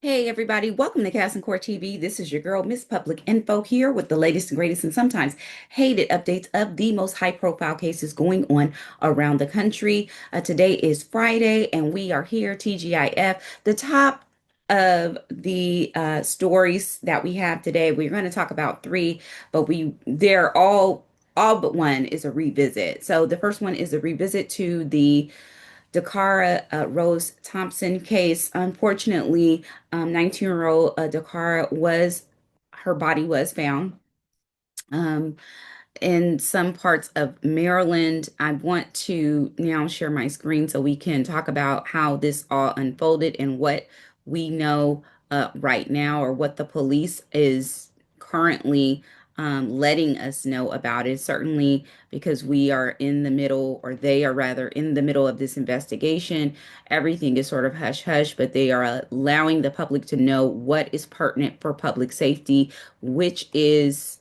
Hey everybody, welcome to Cast and Core TV. This is your girl, Miss Public Info, here with the latest and greatest and sometimes hated updates of the most high-profile cases going on around the country. Today is Friday, and we are here, TGIF. The top of the stories that we have today, we're going to talk about three, but they're all but one is a revisit. So the first one is a revisit to the Dakara Rose Thompson case. Unfortunately, 19-year-old Dakara her body was found. Um, in some parts of Maryland. I want to now share my screen so we can talk about how this all unfolded and what we know right now, or what the police is currently letting us know about it. Certainly, because we are in the middle, or they are rather in the middle of this investigation. Everything is sort of hush hush, but they are allowing the public to know what is pertinent for public safety, which is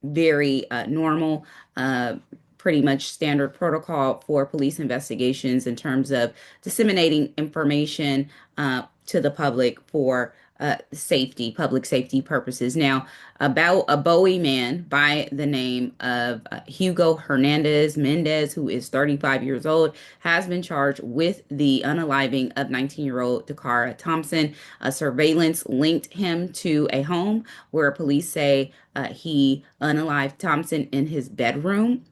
very normal, uh, pretty much standard protocol for police investigations in terms of disseminating information to the public for public safety purposes. Now, about a Bowie man by the name of Hugo Hernandez-Mendez, who is 35 years old, has been charged with the unaliving of 19-year-old Dakara Thompson. Surveillance linked him to a home where police say he unalived Thompson in his bedroom.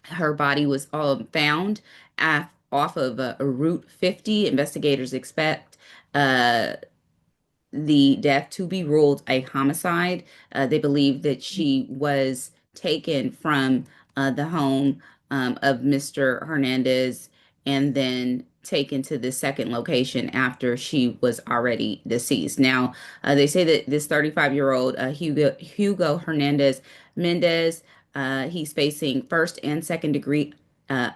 Her body was found off of Route 50. Investigators expect uh, the death to be ruled a homicide. They believe that she was taken from the home of Mr. Hernandez and then taken to the second location after she was already deceased. Now, they say that this 35-year-old Hugo Hernandez Mendez, he's facing first and second degree uh,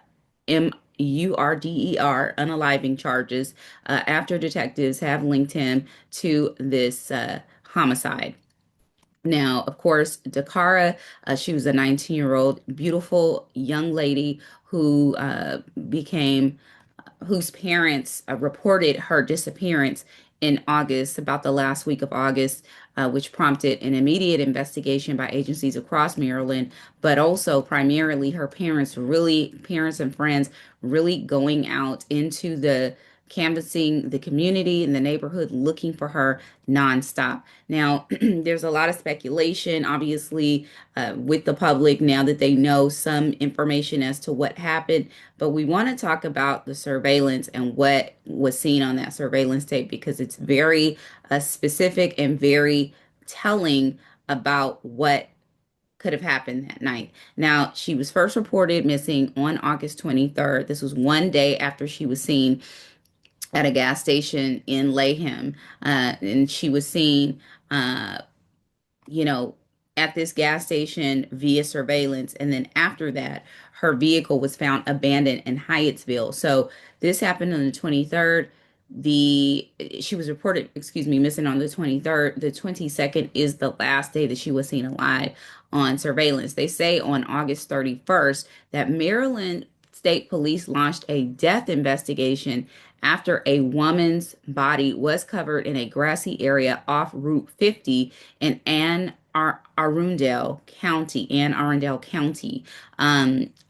MURDER unaliving charges after detectives have linked him to this homicide. Now, of course, Dakara, she was a 19-year-old, beautiful young lady who became whose parents reported her disappearance in August, about the last week of August, which prompted an immediate investigation by agencies across Maryland, but also primarily her parents and friends really going out into the canvassing the community and the neighborhood looking for her nonstop. Now, there's a lot of speculation, obviously, with the public now that they know some information as to what happened. But we want to talk about the surveillance and what was seen on that surveillance tape, because it's very specific and very telling about what could have happened that night. Now, she was first reported missing on August 23rd. This was one day after she was seen at a gas station in Layham, and she was seen uh, you know, at this gas station via surveillance. And then after that, her vehicle was found abandoned in Hyattsville. So this happened on the 23rd. She was reported, excuse me, missing on the 23rd. The 22nd is the last day that she was seen alive on surveillance. They say on August 31st that Maryland State Police launched a death investigation after a woman's body was covered in a grassy area off Route 50 in Anne Arundel County.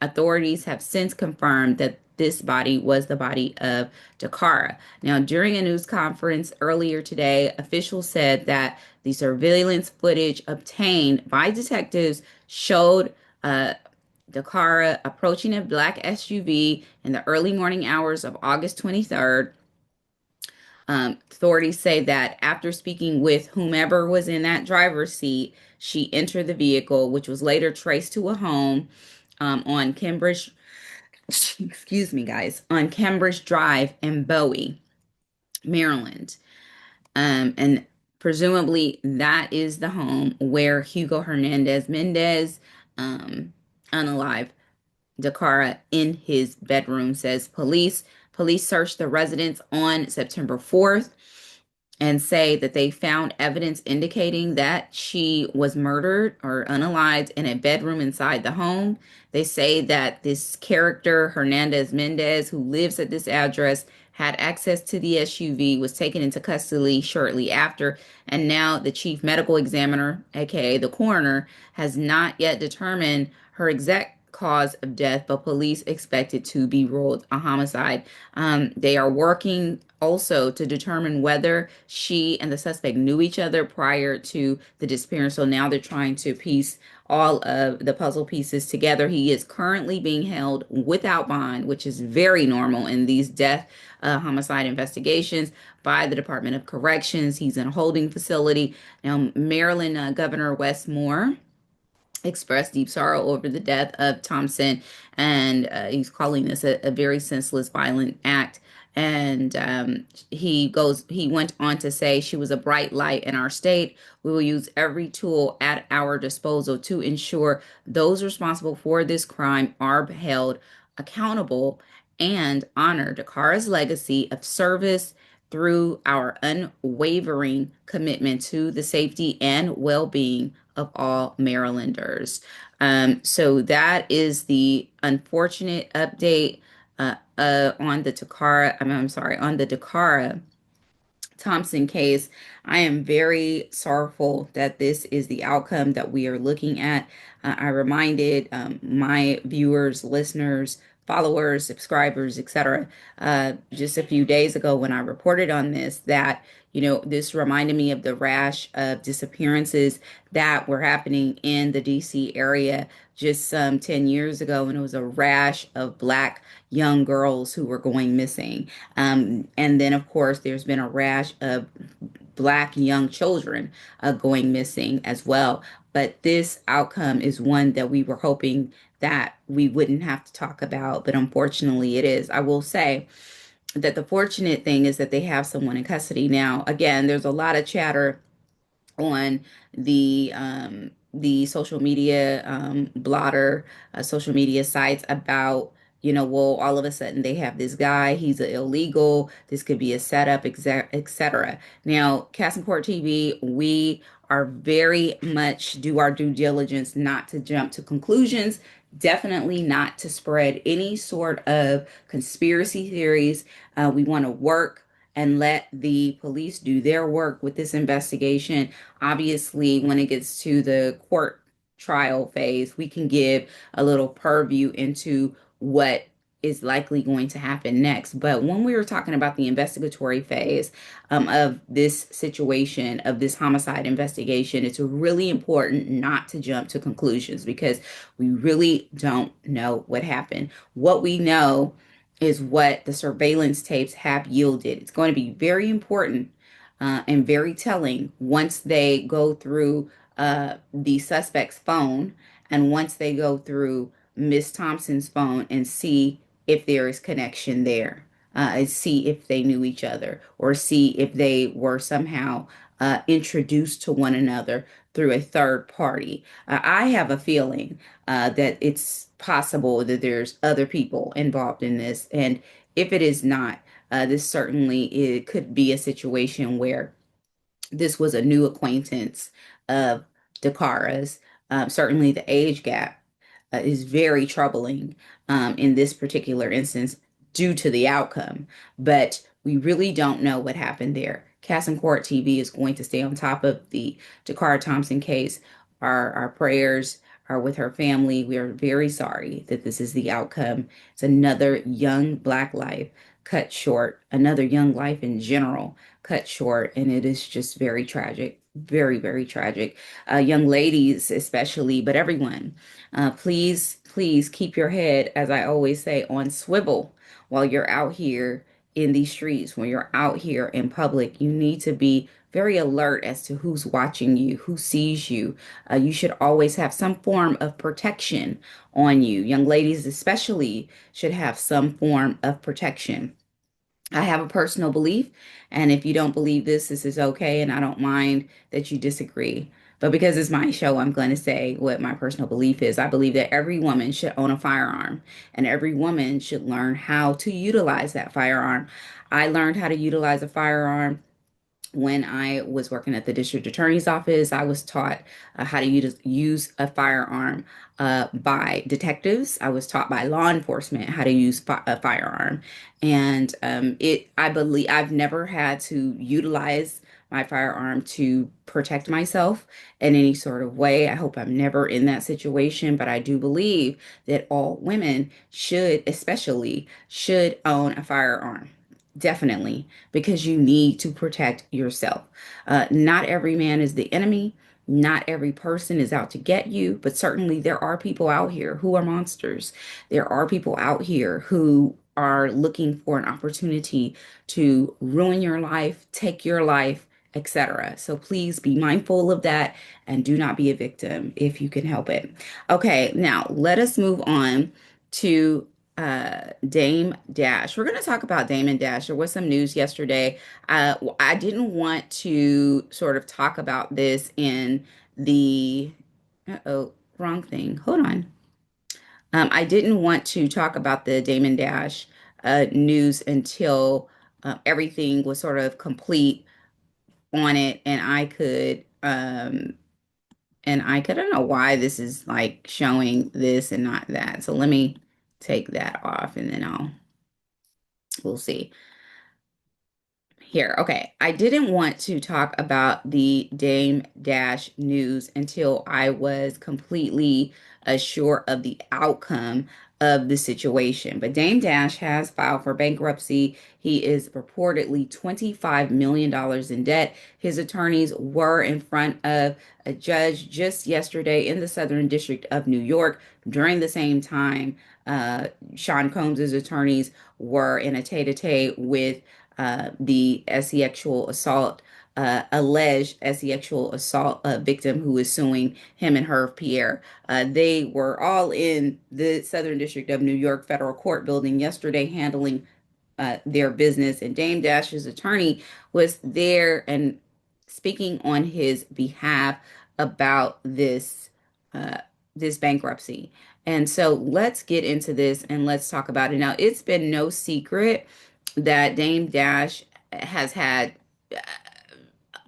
Authorities have since confirmed that this body was the body of Dakara. Now, during a news conference earlier today, officials said that the surveillance footage obtained by detectives showed Dakara approaching a black SUV in the early morning hours of August 23rd. Authorities say that after speaking with whomever was in that driver's seat, she entered the vehicle, which was later traced to a home on Cambridge, excuse me, guys, on Cambridge Drive in Bowie, Maryland. And presumably that is the home where Hugo Hernandez-Mendez, um, unalive, Dakara in his bedroom, says police. Police searched the residence on September 4th and say that they found evidence indicating that she was murdered or unalived in a bedroom inside the home. They say that this character, Hernandez Mendez, who lives at this address, had access to the SUV, was taken into custody shortly after, and now the chief medical examiner, aka the coroner, has not yet determined her exact cause of death, but police expect it to be ruled a homicide. They are working also to determine whether she and the suspect knew each other prior to the disappearance. So now they're trying to piece all of the puzzle pieces together. He is currently being held without bond, which is very normal in these death homicide investigations by the Department of Corrections. He's in a holding facility. Now, Maryland Governor Wes Moore expressed deep sorrow over the death of Thompson, and he's calling this a very senseless, violent act. And he went on to say, she was a bright light in our state. We will use every tool at our disposal to ensure those responsible for this crime are held accountable and honor Dakara's legacy of service through our unwavering commitment to the safety and well-being of all Marylanders. So that is the unfortunate update on the Takara, I'm sorry, on the Dakara Thompson case. I am very sorrowful that this is the outcome that we are looking at. I reminded my viewers, listeners, followers, subscribers, etc., just a few days ago when I reported on this that, this reminded me of the rash of disappearances that were happening in the DC area just some 10 years ago. And it was a rash of Black young girls who were going missing. And then, of course, there's been a rash of Black young children going missing as well. But this outcome is one that we were hoping that we wouldn't have to talk about, but unfortunately it is. I will say that the fortunate thing is that they have someone in custody now. Again, there's a lot of chatter on the social media blotter social media sites about, well, all of a sudden they have this guy, he's an illegal, this could be a setup, etc. Now, Casting Court TV, we are very much do our due diligence not to jump to conclusions, definitely not to spread any sort of conspiracy theories. We want to work and let the police do their work with this investigation. Obviously, when it gets to the court trial phase, we can give a little purview into what is likely going to happen next. But when we were talking about the investigatory phase of this situation, of this homicide investigation, it's really important not to jump to conclusions because we really don't know what happened. What we know is what the surveillance tapes have yielded. It's going to be very important and very telling once they go through the suspect's phone and once they go through Miss Thompson's phone and see if there is connection there, and see if they knew each other or see if they were somehow introduced to one another through a third party. I have a feeling that it's possible that there's other people involved in this. And if it is not, this certainly it could be a situation where this was a new acquaintance of Dakara's. Certainly, the age gap is very troubling in this particular instance due to the outcome. But we really don't know what happened there. Casting Court TV is going to stay on top of the Dakara Thompson case. Our prayers are with her family. We are very sorry that this is the outcome. It's another young Black life cut short, another young life in general cut short, and it is just very tragic. Very, very tragic. Young ladies, especially, but everyone, please, please keep your head, as I always say, on swivel while you're out here in these streets, when you're out here in public. You need to be very alert as to who's watching you, who sees you. You should always have some form of protection on you. Young ladies, especially, should have some form of protection. I have a personal belief, and if you don't believe this, this is okay, and I don't mind that you disagree. But because it's my show, I'm going to say what my personal belief is. I believe that every woman should own a firearm, and every woman should learn how to utilize that firearm. I learned how to utilize a firearm When I was working at the district attorney's office, I was taught how to use a firearm by detectives. I was taught by law enforcement how to use a firearm. And I believe I've never had to utilize my firearm to protect myself in any sort of way. I hope I'm never in that situation, but I do believe that all women should, especially, should own a firearm. Definitely, because you need to protect yourself. Not every man is the enemy. Not every person is out to get you, but certainly there are people out here who are monsters. There are people out here who are looking for an opportunity to ruin your life, take your life, etc. So please be mindful of that and do not be a victim if you can help it. Okay, now let us move on to Dame Dash. We're going to talk about Dame and Dash. There was some news yesterday. I didn't want to sort of talk about this in the, uh-oh, wrong thing. Hold on. I didn't want to talk about the Dame and Dash news until everything was sort of complete on it, I don't know why this is like showing this and not that. So let me take that off and then we'll see. Here, okay. I didn't want to talk about the Dame Dash news until I was completely assured of the outcome of the situation. But Dame Dash has filed for bankruptcy. He is reportedly $25 million in debt. His attorneys were in front of a judge just yesterday in the Southern District of New York. During the same time, Sean Combs's attorneys were in a tete-a-tete with the sexual assault, alleged sexual assault victim who is suing him and her Pierre. They were all in the Southern District of New York federal court building yesterday handling their business. And Dame Dash's attorney was there and speaking on his behalf about uh, this bankruptcy. And so let's get into this and let's talk about it. Now, it's been no secret that Dame Dash has had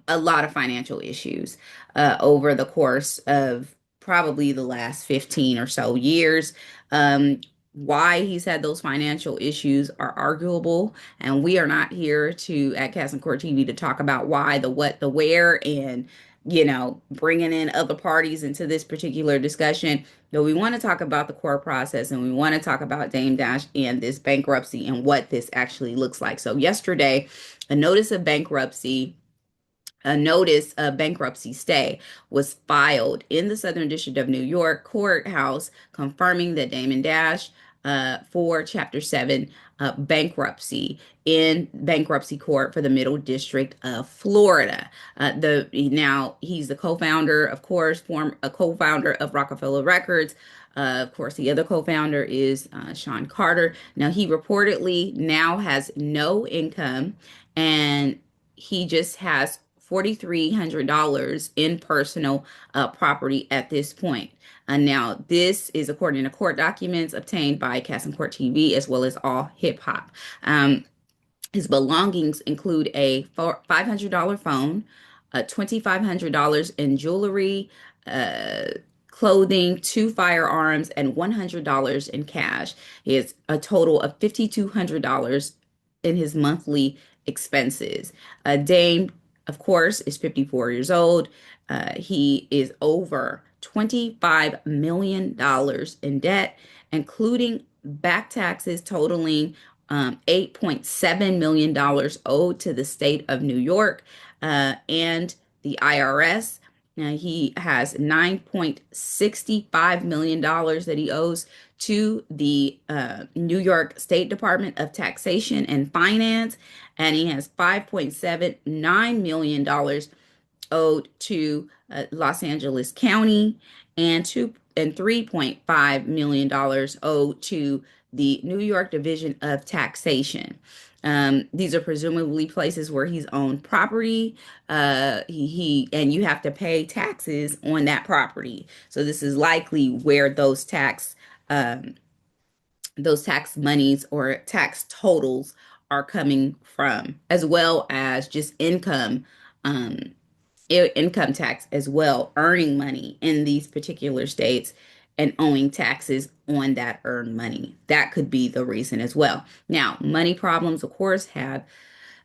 a lot of financial issues over the course of probably the last 15 or so years. Um, why he's had those financial issues are arguable, and we are not here to at Cast and Court TV to talk about why, the what, the where, and bringing in other parties into this particular discussion. But we want to talk about the court process, and we want to talk about Dame Dash and this bankruptcy and what this actually looks like. So yesterday, a notice of bankruptcy a notice of bankruptcy stay was filed in the Southern District of New York courthouse confirming that Damon Dash for Chapter 7 bankruptcy in bankruptcy court for the Middle District of Florida. Now he's the co-founder, of course, a co-founder of Rockefeller Records. Of course, the other co-founder is Sean Carter. Now he reportedly now has no income, and he just has $4,300 in personal property at this point. Now, this is according to court documents obtained by Cast and Court TV as well as All Hip Hop. Um, his belongings include a $500 phone, $2,500 in jewelry, uh, clothing, two firearms, and $100 in cash. He has a total of $5,200 in his monthly expenses. Dame, of course, is 54 years old. He is over $25 million in debt, including back taxes totaling $8.7 million owed to the state of New York and the IRS. He has $9.65 million that he owes to the New York State Department of Taxation and Finance, and he has $5.79 million owed to Los Angeles County, and $3.5 million owed to the New York Division of Taxation. These are presumably places where he's owned property. And you have to pay taxes on that property. So this is likely where those tax monies or tax totals are coming from, as well as just um, income tax as well, earning money in these particular states and owing taxes on that earned money. That could be the reason as well. Now, money problems, of course, have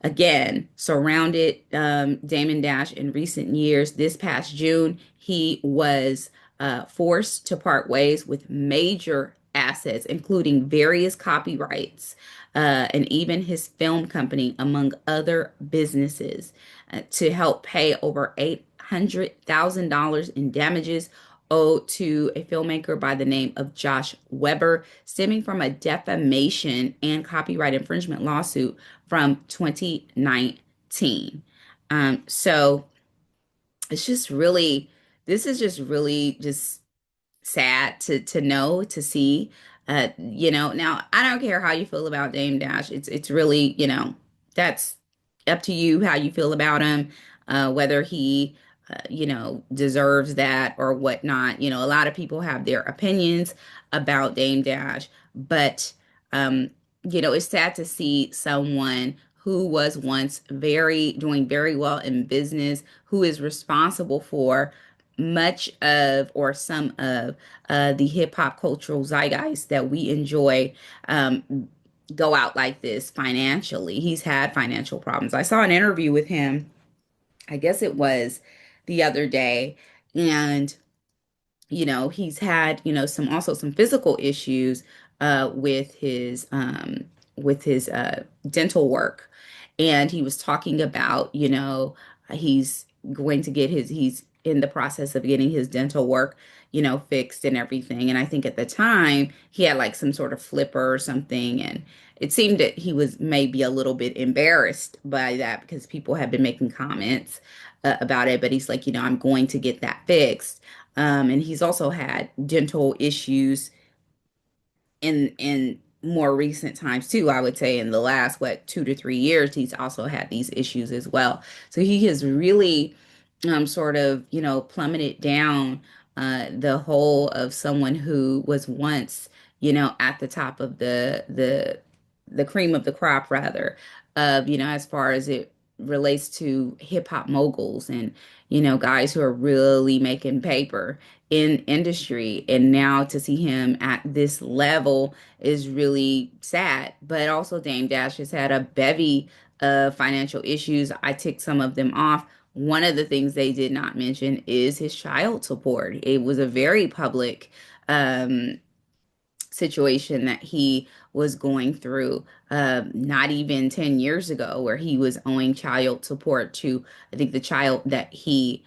again surrounded Damon Dash in recent years. This past June, he was forced to part ways with major assets, including various copyrights and even his film company, among other businesses, to help pay over $800,000 in damages owed to a filmmaker by the name of Josh Weber, stemming from a defamation and copyright infringement lawsuit from 2019. So it's just really, this is just really just sad to know, to see. Now I don't care how you feel about Dame Dash. It's really, that's up to you how you feel about him, whether he deserves that or whatnot. A lot of people have their opinions about Dame Dash, but um, it's sad to see someone who was once very doing very well in business, who is responsible for much of or some of the hip hop cultural zeitgeist that we enjoy, go out like this financially. He's had financial problems. I saw an interview with him, I guess it was the other day, and he's had, some also some physical issues with his dental work. And he was talking about, he's going to get he's in the process of getting his dental work, fixed and everything. And I think at the time he had like some sort of flipper or something. And it seemed that he was maybe a little bit embarrassed by that because people had been making comments about it. But he's like, I'm going to get that fixed. And he's also had dental issues in more recent times too. I would say in the last 2 to 3 years, he's also had these issues as well. So he has really sort of plummeted down the whole of someone who was once at the top of the cream of the crop, rather, of as far as it relates to hip hop moguls and guys who are really making paper in industry. And now to see him at this level is really sad. But also Dame Dash has had a bevy of financial issues. I ticked some of them off. One of the things they did not mention is his child support. It was a very public situation that he was going through not even 10 years ago, where he was owing child support to, I think, the child that he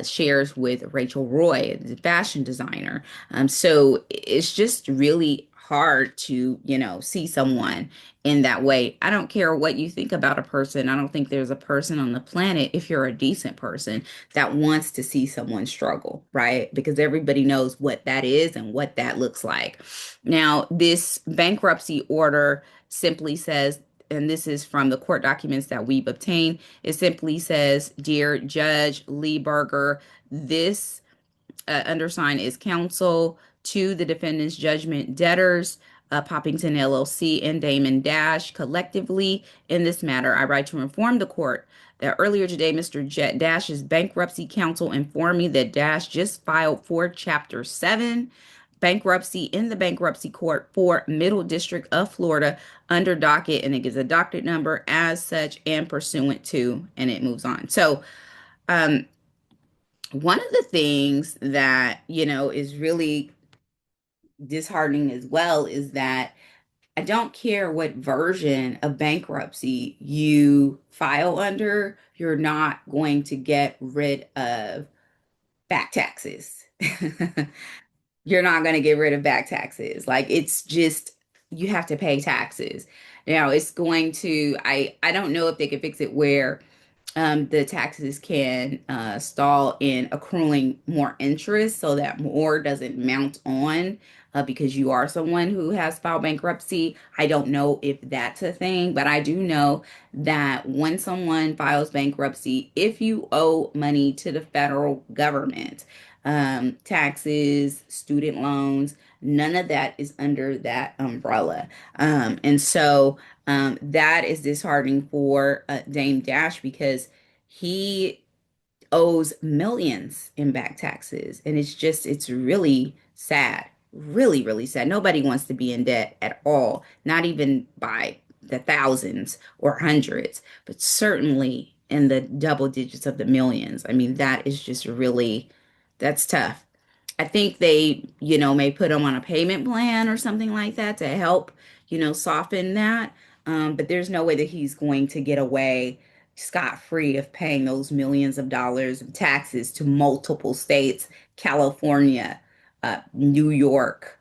shares with Rachel Roy, the fashion designer. So it's just really hard to, see someone in that way. I don't care what you think about a person. I don't think there's a person on the planet, if you're a decent person, that wants to see someone struggle, right? Because everybody knows what that is and what that looks like. Now, this bankruptcy order simply says, and this is from the court documents that we've obtained, it simply says, Dear Judge Lieberger, this undersigned is counsel to the defendant's judgment debtors, Poppington LLC and Damon Dash, collectively in this matter. I write to inform the court that earlier today, Mr. Jet Dash's bankruptcy counsel informed me that Dash just filed for Chapter 7 bankruptcy in the bankruptcy court for Middle District of Florida under docket, and it gives a docket number as such and pursuant to, and it moves on. So, one of the things that, is really disheartening as well is that I don't care what version of bankruptcy you file under, you're not going to get rid of back taxes. You're not going to get rid of back taxes. Like, it's just, you have to pay taxes. Now it's going to, I don't know if they can fix it where the taxes can stall in accruing more interest so that more doesn't mount on because you are someone who has filed bankruptcy. I don't know if that's a thing, but I do know that when someone files bankruptcy, if you owe money to the federal government, taxes, student loans, None of that is under that umbrella. And so that is disheartening for Dame Dash because he owes millions in back taxes. And it's really sad. Really, really sad. Nobody wants to be in debt at all, not even by the thousands or hundreds, but certainly in the double digits of the millions. I mean, that is just really, that's tough. I think they, may put him on a payment plan or something like that to help, soften that. But there's no way that he's going to get away scot-free of paying those millions of dollars of taxes to multiple states, California, New York,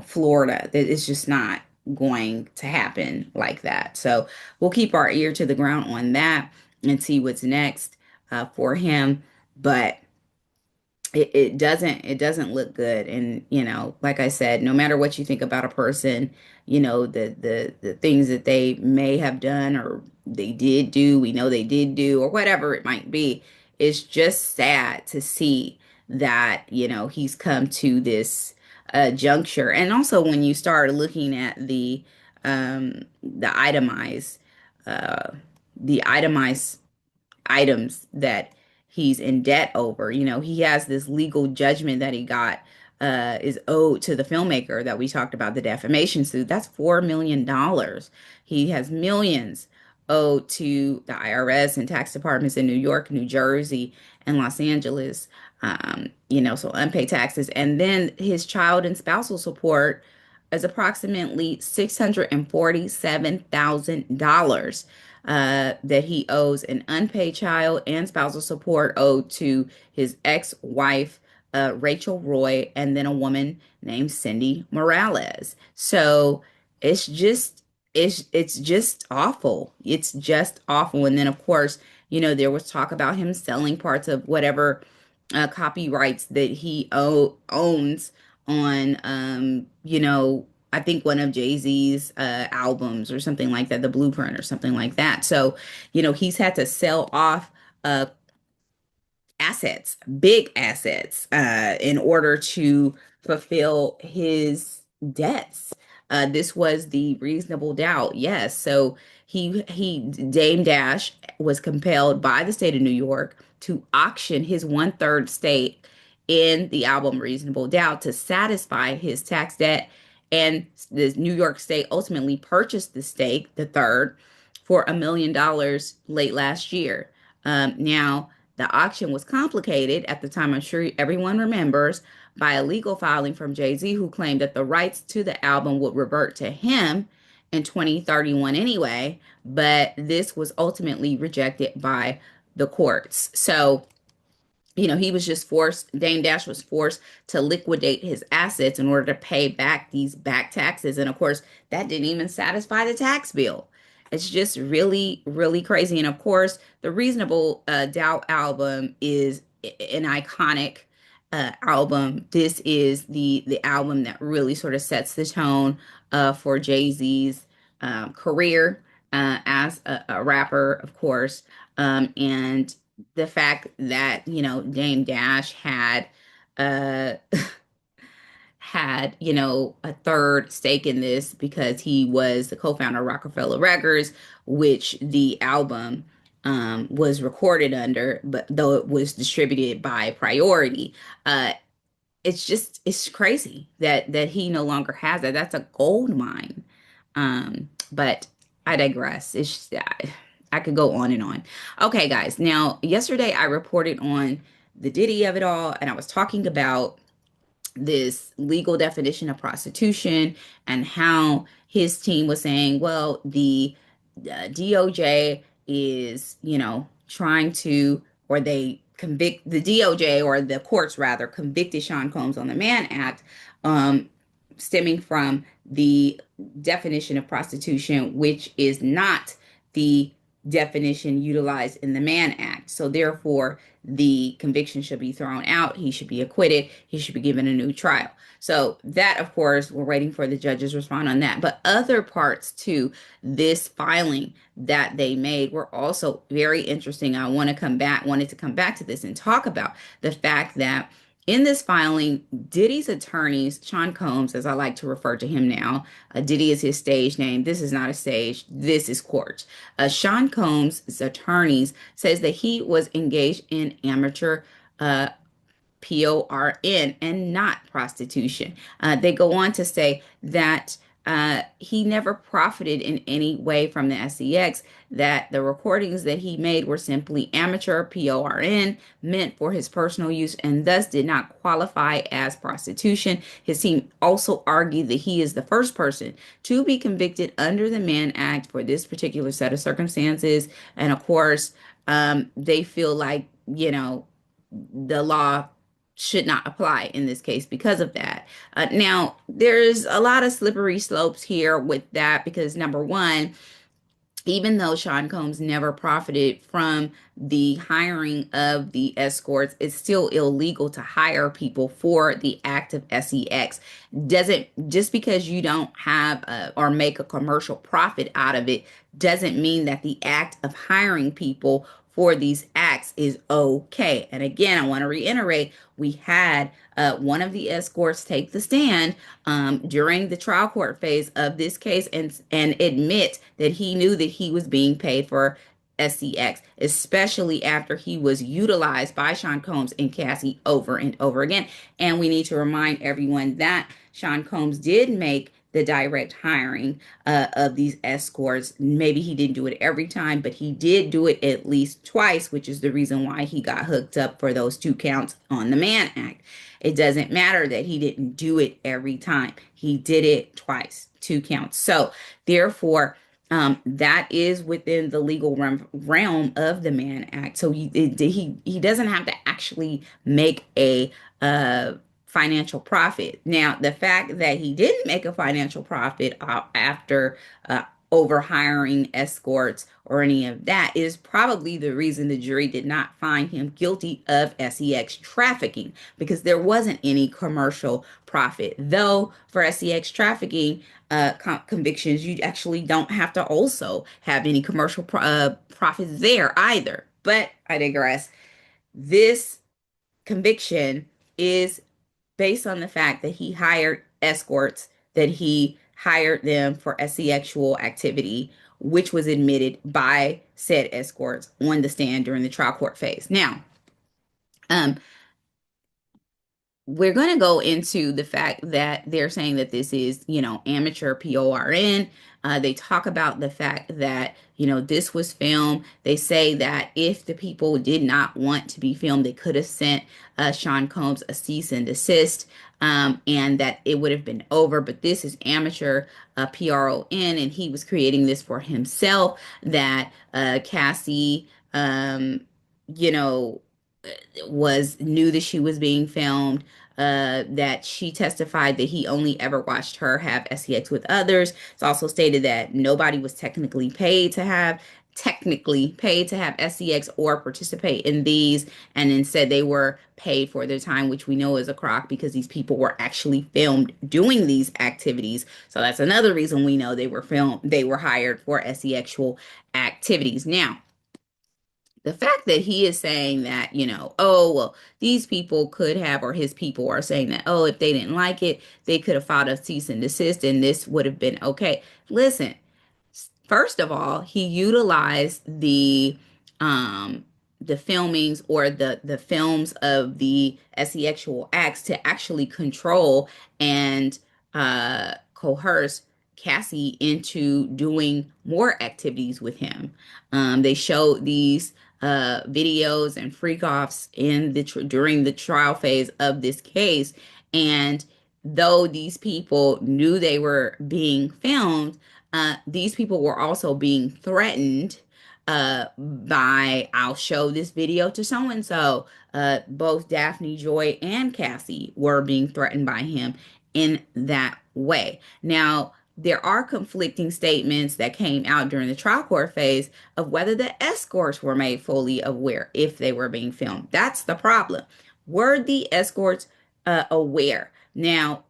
Florida. It's just not going to happen like that. So we'll keep our ear to the ground on that and see what's next for him. But it doesn't look good. And like I said, no matter what you think about a person, the things that they may have done or they did do, we know they did do, or whatever it might be, it's just sad to see that he's come to this juncture. And also when you start looking at the uh the itemized items that he's in debt over. He has this legal judgment that he got is owed to the filmmaker that we talked about, the defamation suit. That's $4 million. He has millions owed to the IRS and tax departments in New York, New Jersey, and Los Angeles. So unpaid taxes. And then his child and spousal support is approximately $647,000 that he owes an unpaid child and spousal support owed to his ex-wife, Rachel Roy, and then a woman named Cindy Morales. So it's just it's just awful. It's just awful. And then of course, there was talk about him selling parts of whatever copyrights that he owns on I think one of Jay-Z's albums or something like that, the Blueprint or something like that. So, he's had to sell off uh assets, big assets, in order to fulfill his debts. This was the reasonable doubt, yes. So Dame Dash was compelled by the state of New York to auction his one-third stake in the album Reasonable Doubt to satisfy his tax debt. And the New York state ultimately purchased the stake, the third, for $1 million late last year. Now, the auction was complicated at the time, I'm sure everyone remembers, by a legal filing from Jay-Z, who claimed that the rights to the album would revert to him in 2031 anyway, but this was ultimately rejected by the courts. So he was just forced, Dame Dash was forced to liquidate his assets in order to pay back these back taxes. And of course, that didn't even satisfy the tax bill. It's just really, really crazy. And of course, the Reasonable Doubt album is an iconic album. This is the album that really sort of sets the tone for Jay-Z's career as a rapper, of course. And the fact that Dame Dash uh had a third stake in this because he was the co-founder of Rockefeller Records, which the album was recorded under, but though it was distributed by Priority. It's crazy that he no longer has that. That's a gold mine. But I digress. I could go on and on. Okay, guys. Now, yesterday I reported on the Diddy of it all, and I was talking about this legal definition of prostitution and how his team was saying, well, the DOJ is, trying to, or they convict the DOJ or the courts rather convicted Sean Combs on the Mann Act, um, stemming from the definition of prostitution, which is not the definition utilized in the Mann Act. So therefore, the conviction should be thrown out. He should be acquitted. He should be given a new trial. So that, of course, we're waiting for the judges' response on that. But other parts to this filing that they made were also very interesting. Wanted to come back to this and talk about the fact that In this filing, Diddy's attorneys, Sean Combs, as I like to refer to him now, Diddy is his stage name. This is not a stage. This is court. Sean Combs' attorneys says that he was engaged in amateur uh, PORN and not prostitution. They go on to say that he never profited in any way from the SEX, that the recordings that he made were simply amateur PORN, meant for his personal use, and thus did not qualify as prostitution. His team also argued that he is the first person to be convicted under the Mann Act for this particular set of circumstances. And of course, they feel like, the law should not apply in this case because of that. Now, there's a lot of slippery slopes here with that because number one, even though Sean Combs never profited from the hiring of the escorts, it's still illegal to hire people for the act of sex. Doesn't just because you don't have or make a commercial profit out of it doesn't mean that the act of hiring people for these acts is okay. And again, I want to reiterate, we had one of the escorts take the stand during the trial court phase of this case and admit that he knew that he was being paid for SCX, especially after he was utilized by Sean Combs and Cassie over and over again. And we need to remind everyone that Sean Combs did make the direct hiring of these escorts. Maybe he didn't do it every time, but he did do it at least twice, which is the reason why he got hooked up for those 2 counts on the Mann Act. It doesn't matter that he didn't do it every time. He did it twice, 2 counts. So therefore, that is within the legal realm of the Mann Act. So he doesn't have to actually make a financial profit. Now, the fact that he didn't make a financial profit after over hiring escorts or any of that is probably the reason the jury did not find him guilty of sex trafficking, because there wasn't any commercial profit. Though for sex trafficking convictions, you actually don't have to also have any commercial profits there either. But I digress. This conviction is based on the fact that he hired escorts, that he hired them for sexual activity, which was admitted by said escorts on the stand during the trial court phase. Now, um, we're going to go into the fact that they're saying that this is, amateur PORN. They talk about the fact that, this was filmed. They say that if the people did not want to be filmed, they could have sent Sean Combs a cease and desist, and that it would have been over. But this is amateur PRON, and he was creating this for himself, that Cassie, you know, knew that she was being filmed, that she testified that he only ever watched her have sex with others. It's also stated that nobody was technically paid to have sex or participate in these, and instead they were paid for their time, which we know is a crock because these people were actually filmed doing these activities. So that's another reason we know they were hired for sexual activities. Now, the fact that he is saying that, oh, well, these people could have, or his people are saying that, oh, if they didn't like it, they could have filed a cease and desist and this would have been okay. Listen, first of all, he utilized the filmings or the films of the sexual acts to actually control and coerce Cassie into doing more activities with him. They showed these videos and freak offs during the trial phase of this case, and though these people knew they were being filmed, these people were also being threatened by, I'll show this video to so and so. Both Daphne Joy and Cassie were being threatened by him in that way. Now, there are conflicting statements that came out during the trial court phase of whether the escorts were made fully aware if they were being filmed. That's the problem. Were the escorts aware? Now,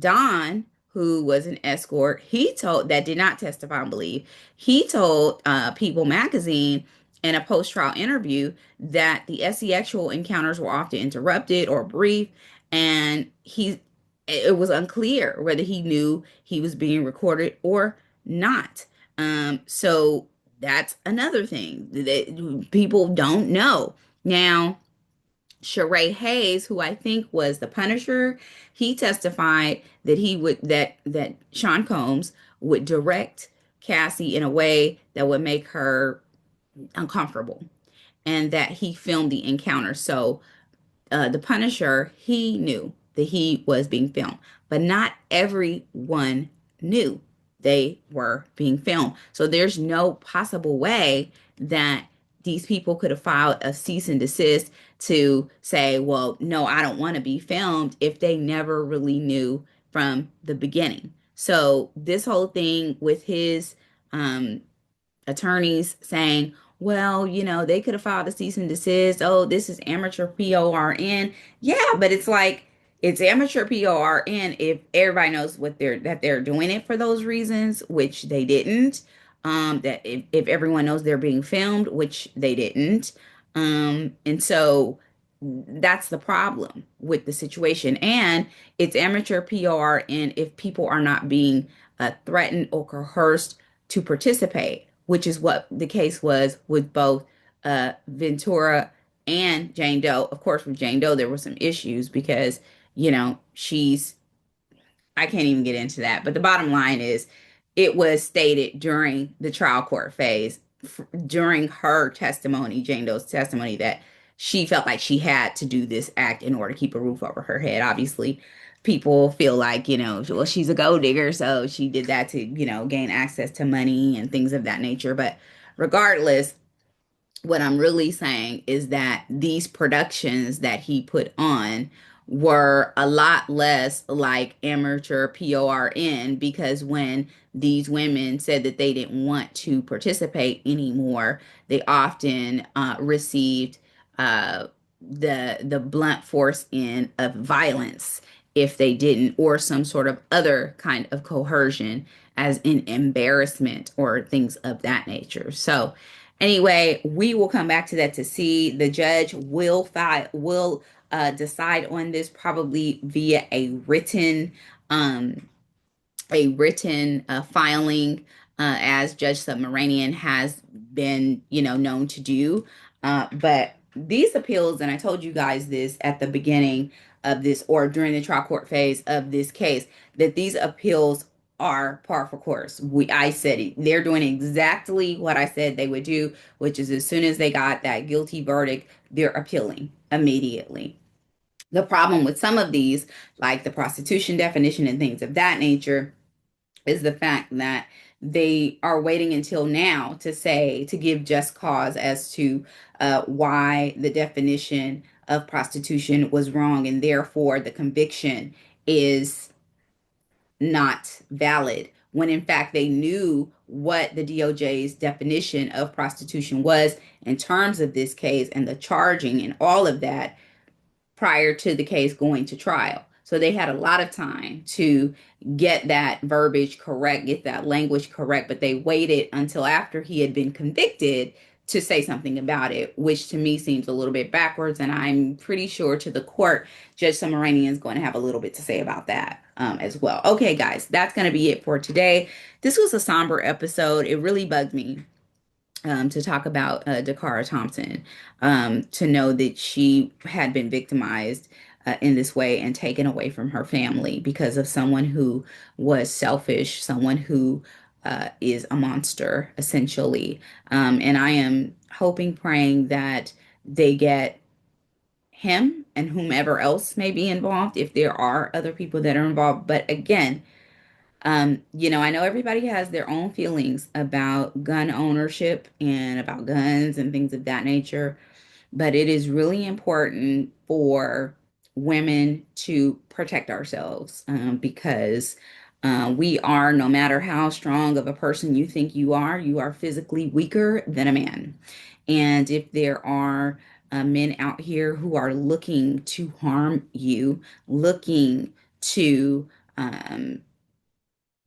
Don, who was an escort, he told, that did not testify, I believe, he told People Magazine in a post-trial interview that the sexual encounters were often interrupted or brief, and it was unclear whether he knew he was being recorded or not. So that's another thing that people don't know. Now, Sheree Hayes, who I think was the Punisher, he testified that that Sean Combs would direct Cassie in a way that would make her uncomfortable, and that he filmed the encounter. So the Punisher, he knew that he was being filmed, but not everyone knew they were being filmed. So there's no possible way that these people could have filed a cease and desist to say, well, no, I don't want to be filmed, if they never really knew from the beginning. So this whole thing with his um, attorneys saying, well, they could have filed a cease and desist. Oh, this is amateur PORN. Yeah, but it's like it's amateur PORN if everybody knows they're doing it for those reasons, which they didn't. That if everyone knows they're being filmed, which they didn't. And so that's the problem with the situation. And it's amateur PORN if people are not being threatened or coerced to participate, which is what the case was with both Ventura and Jane Doe. Of course, with Jane Doe, there were some issues because, she's, I can't even get into that. But the bottom line is, it was stated during the trial court phase, during her testimony, Jane Doe's testimony, that she felt like she had to do this act in order to keep a roof over her head. Obviously, people feel like, well, she's a gold digger, so she did that to, gain access to money and things of that nature. But regardless, what I'm really saying is that these productions that he put on were a lot less like amateur PORN, because when these women said that they didn't want to participate anymore, they often received uh, the blunt force in of violence if they didn't, or some sort of other kind of coercion, as in embarrassment or things of that nature. So anyway, we will come back to that to see. The judge will decide on this probably via um, filing, as Judge Submaranian has been, known to do. But these appeals, and I told you guys this at the beginning of this, or during the trial court phase of this case, that these appeals are par for course. I said it. They're doing exactly what I said they would do, which is as soon as they got that guilty verdict, they're appealing immediately. The problem with some of these, like the prostitution definition and things of that nature, is the fact that they are waiting until now to give just cause as to why the definition of prostitution was wrong, and therefore the conviction is not valid, when in fact they knew what the DOJ's definition of prostitution was in terms of this case and the charging and all of that prior to the case going to trial. So they had a lot of time to get that verbiage correct, get that language correct, but they waited until after he had been convicted to say something about it, which to me seems a little bit backwards. And I'm pretty sure to the court, Judge Submaranian is going to have a little bit to say about that as well. Okay, guys, that's going to be it for today. This was a somber episode. It really bugged me to talk about Dakara Thompson, to know that she had been victimized in this way and taken away from her family because of someone who was selfish, someone who is a monster, essentially. And I am hoping, praying that they get him and whomever else may be involved, if there are other people that are involved. But again, I know everybody has their own feelings about gun ownership and about guns and things of that nature, but it is really important for women to protect ourselves, because we are, no matter how strong of a person you think you are physically weaker than a man. And if there are men out here who are looking to harm you, looking to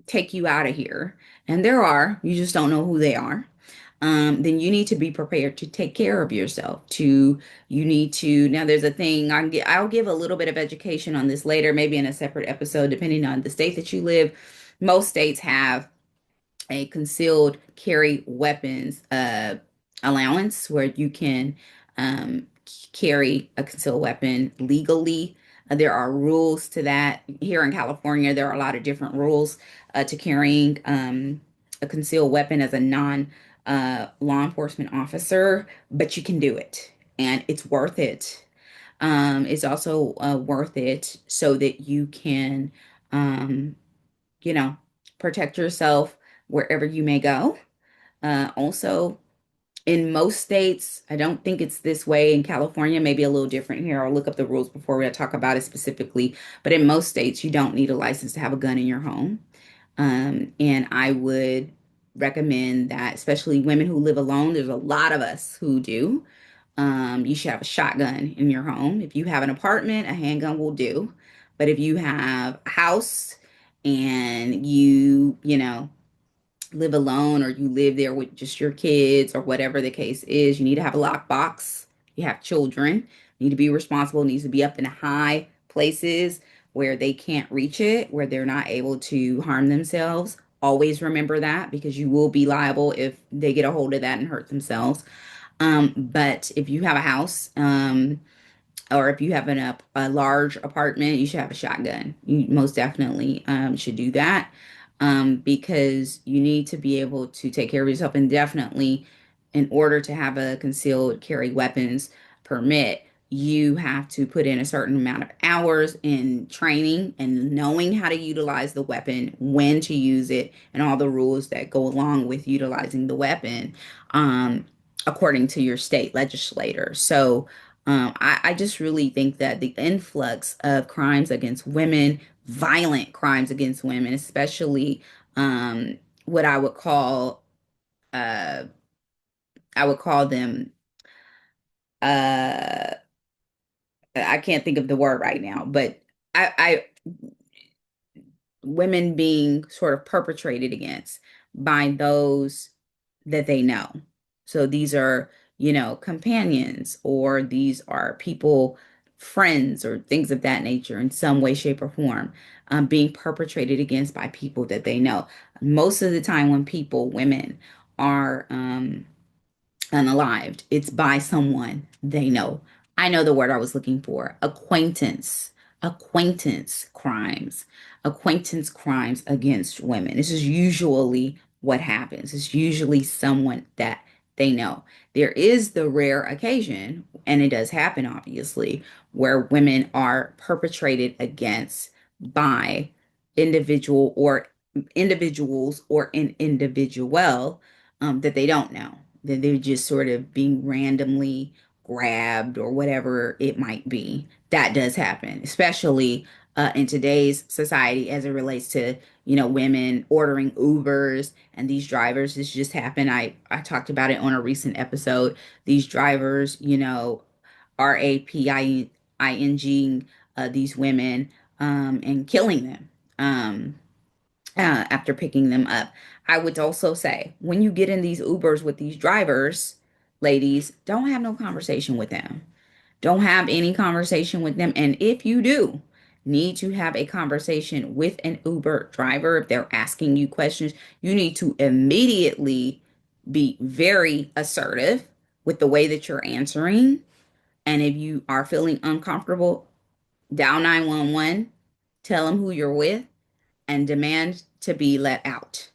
take you out of here. And there are, you just don't know who they are. then you need to be prepared to take care of yourself. You need to, now there's a thing, I'll give a little bit of education on this later, maybe in a separate episode, depending on the state that you live. Most states have a concealed carry weapons allowance where you can carry a concealed weapon legally. There are rules to that. Here in California, there are a lot of different rules to carrying a concealed weapon as a non law enforcement officer, but you can do it and it's worth it. It's also worth it so that you can, um, you know, protect yourself wherever you may go. Also, in most states, I don't think it's this way. In California, maybe a little different here. I'll look up the rules before we talk about it specifically. But in most states, you don't need a license to have a gun in your home. And I would recommend that, especially women who live alone, there's a lot of us who do. You should have a shotgun in your home. If you have an apartment, a handgun will do. But if you have a house and you live alone or you live there with just your kids or whatever the case is, you need to have a lockbox. You have children, you need to be responsible, it needs to be up in high places where they can't reach it, where they're not able to harm themselves. Always remember that because you will be liable if they get a hold of that and hurt themselves. But if you have a house, or if you have a large apartment, you should have a shotgun. You most definitely should do that because you need to be able to take care of yourself. And definitely, in order to have a concealed carry weapons permit, you have to put in a certain amount of hours in training and knowing how to utilize the weapon, when to use it, and all the rules that go along with utilizing the weapon, um, according to your state legislator. So, I just really think that the influx of crimes against women, violent crimes against women, especially what uh, I would call them, uh, I can't think of the word right now, but I women being sort of perpetrated against by those that they know. So these are, companions, or these are people, friends, or things of that nature in some way, shape, or form, being perpetrated against by people that they know. Most of the time, when women are unalived, it's by someone they know. I know the word I was looking for: acquaintance. Acquaintance crimes. Acquaintance crimes against women. This is usually what happens. It's usually someone that they know. There is the rare occasion, and it does happen obviously, where women are perpetrated against by individual or individuals or an individual that they don't know, that they're just sort of being randomly grabbed or whatever it might be. That does happen, especially in today's society as it relates to, women ordering Ubers and these drivers. This just happened. I talked about it on a recent episode. These drivers, raping these women and killing them. After picking them up. I would also say when you get in these Ubers with these drivers, ladies, don't have no conversation with them. Don't have any conversation with them. And if you do need to have a conversation with an Uber driver, if they're asking you questions, you need to immediately be very assertive with the way that you're answering. And if you are feeling uncomfortable, dial 911, tell them who you're with, and demand to be let out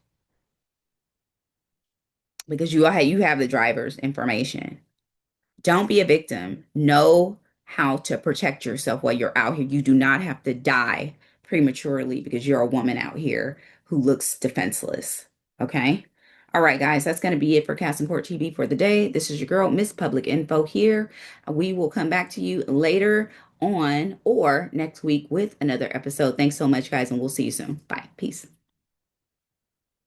because you have the driver's information. Don't be a victim. Know how to protect yourself while you're out here. You do not have to die prematurely because you're a woman out here who looks defenseless. Okay? All right, guys, that's going to be it for Casting Court TV for the day. This is your girl, Miss Public Info here. We will come back to you later on or next week with another episode. Thanks so much, guys, and we'll see you soon. Bye. Peace.